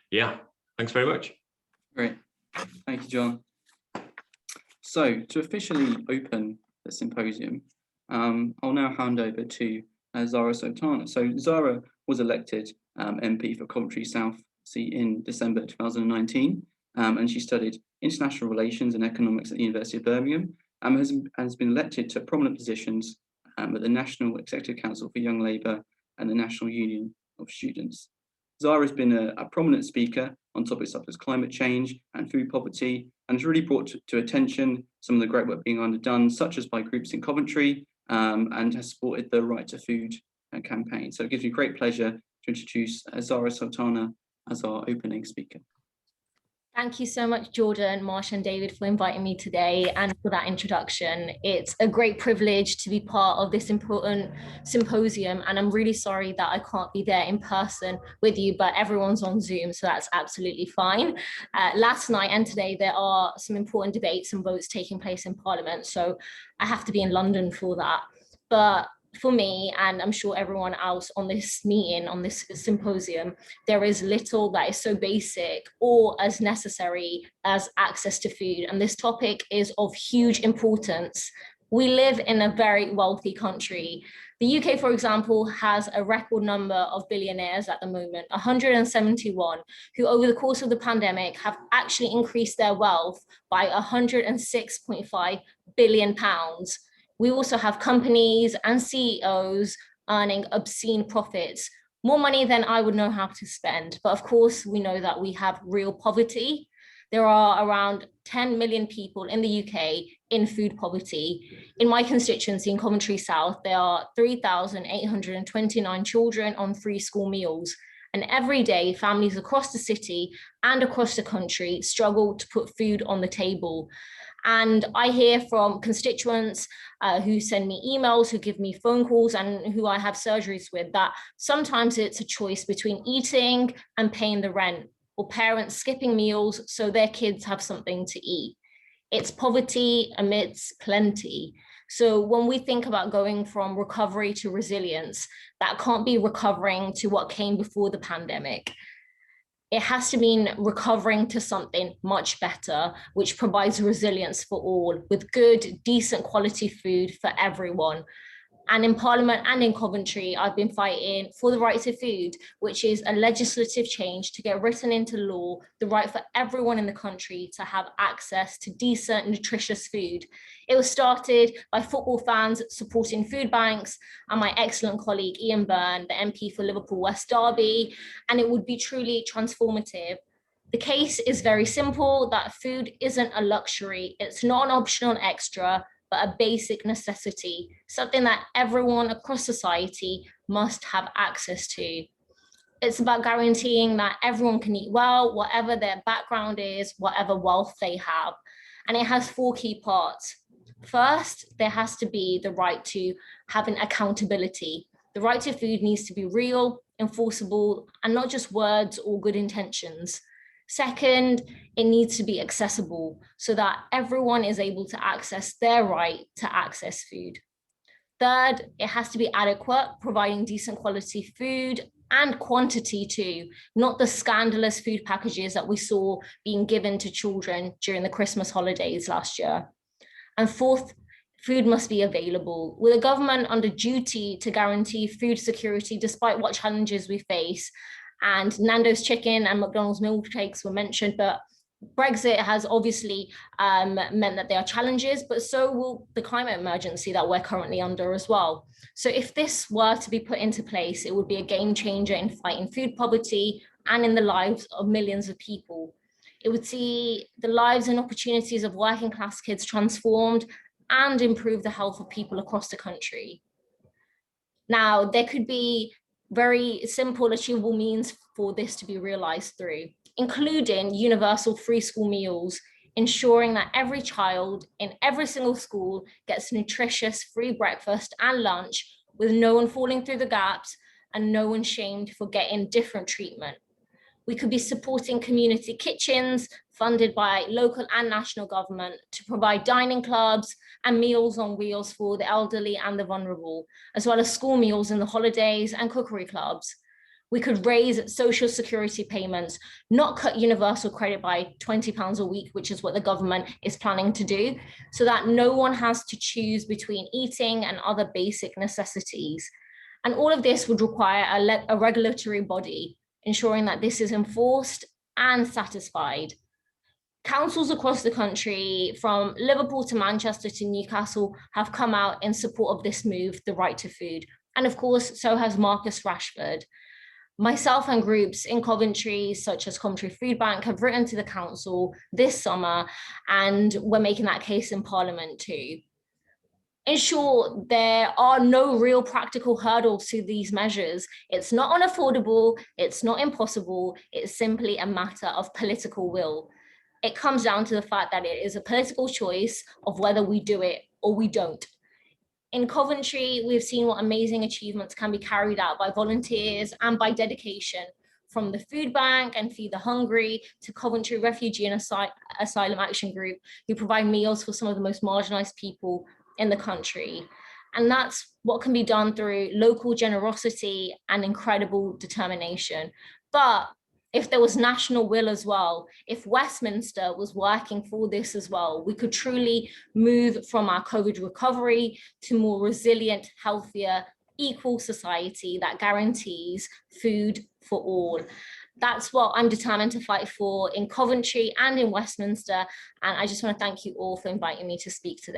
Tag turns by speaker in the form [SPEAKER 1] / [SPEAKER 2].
[SPEAKER 1] Yeah, thanks very much.
[SPEAKER 2] Great, thank you, John. So to officially open the symposium, I'll now hand over to Zarah Sultana. So Zarah was elected MP for Coventry South in December 2019, and she studied international relations and economics at the University of Birmingham, and has been elected to prominent positions at the National Executive Council for Young Labour and the National Union of Students. Zarah has been a prominent speaker on topics such as climate change and food poverty, and has really brought to attention some of the great work being underdone, such as by groups in Coventry, and has supported the Right to Food campaign. So it gives me great pleasure to introduce Zarah Sultana as our opening speaker.
[SPEAKER 3] Thank you so much, Jordan, Marsh and David, for inviting me today and for that introduction. It's a great privilege to be part of this important symposium, and I'm really sorry that I can't be there in person with you, but everyone's on Zoom, so that's absolutely fine. Last night and today, there are some important debates and votes taking place in Parliament, so I have to be in London for that. But for me, and I'm sure everyone else on this meeting, on this symposium, there is little that is so basic or as necessary as access to food. And this topic is of huge importance. We live in a very wealthy country. The UK, for example, has a record number of billionaires at the moment, 171, who over the course of the pandemic have actually increased their wealth by £106.5 billion. We also have companies and CEOs earning obscene profits, more money than I would know how to spend. But of course, we know that we have real poverty. There are around 10 million people in the UK in food poverty. In my constituency in Coventry South, there are 3,829 children on free school meals. And every day, families across the city and across the country struggle to put food on the table. And I hear from constituents who send me emails, who give me phone calls, and who I have surgeries with, that sometimes it's a choice between eating and paying the rent, or parents skipping meals so their kids have something to eat. It's poverty amidst plenty. So when we think about going from recovery to resilience, that can't be recovering to what came before the pandemic. It has to mean recovering to something much better, which provides resilience for all, with good, decent quality food for everyone. And in Parliament and in Coventry, I've been fighting for the right to food, which is a legislative change to get written into law, the right for everyone in the country to have access to decent, nutritious food. It was started by football fans supporting food banks and my excellent colleague, Ian Byrne, the MP for Liverpool West Derby, and it would be truly transformative. The case is very simple, that food isn't a luxury, it's not an optional extra, but a basic necessity, something that everyone across society must have access to. It's about guaranteeing that everyone can eat well, whatever their background is, whatever wealth they have. And it has 4 key parts. First, there has to be the right to having accountability. The right to food needs to be real, enforceable, and not just words or good intentions. Second, it needs to be accessible so that everyone is able to access their right to access food. Third, it has to be adequate, providing decent quality food and quantity too, not the scandalous food packages that we saw being given to children during the Christmas holidays last year. And fourth, food must be available, with a government under duty to guarantee food security despite what challenges we face. And Nando's chicken and McDonald's milkshakes were mentioned, but Brexit has obviously meant that there are challenges, but so will the climate emergency that we're currently under as well. So if this were to be put into place, it would be a game changer in fighting food poverty and in the lives of millions of people. It would see the lives and opportunities of working class kids transformed and improve the health of people across the country. Now, there could be very simple, achievable means for this to be realized through, including universal free school meals, ensuring that every child in every single school gets nutritious free breakfast and lunch, with no one falling through the gaps and no one shamed for getting different treatment. We could be supporting community kitchens funded by local and national government to provide dining clubs and meals on wheels for the elderly and the vulnerable, as well as school meals in the holidays and cookery clubs. We could raise social security payments, not cut universal credit by £20 a week, which is what the government is planning to do, so that no one has to choose between eating and other basic necessities. And all of this would require a regulatory body ensuring that this is enforced and satisfied. Councils across the country, from Liverpool to Manchester to Newcastle, have come out in support of this move, the right to food. And of course, so has Marcus Rashford. Myself and groups in Coventry, such as Coventry Food Bank, have written to the council this summer, and we're making that case in Parliament too. In short, there are no real practical hurdles to these measures. It's not unaffordable, it's not impossible, it's simply a matter of political will. It comes down to the fact that it is a political choice of whether we do it or we don't. In Coventry, we've seen what amazing achievements can be carried out by volunteers and by dedication, from the Food Bank and Feed the Hungry to Coventry Refugee and Asylum Action Group, who provide meals for some of the most marginalized people in the country. And that's what can be done through local generosity and incredible determination. But if there was national will as well, if Westminster was working for this as well, we could truly move from our COVID recovery to more resilient, healthier, equal society that guarantees food for all. That's what I'm determined to fight for in Coventry and in Westminster. And I just want to thank you all for inviting me to speak today.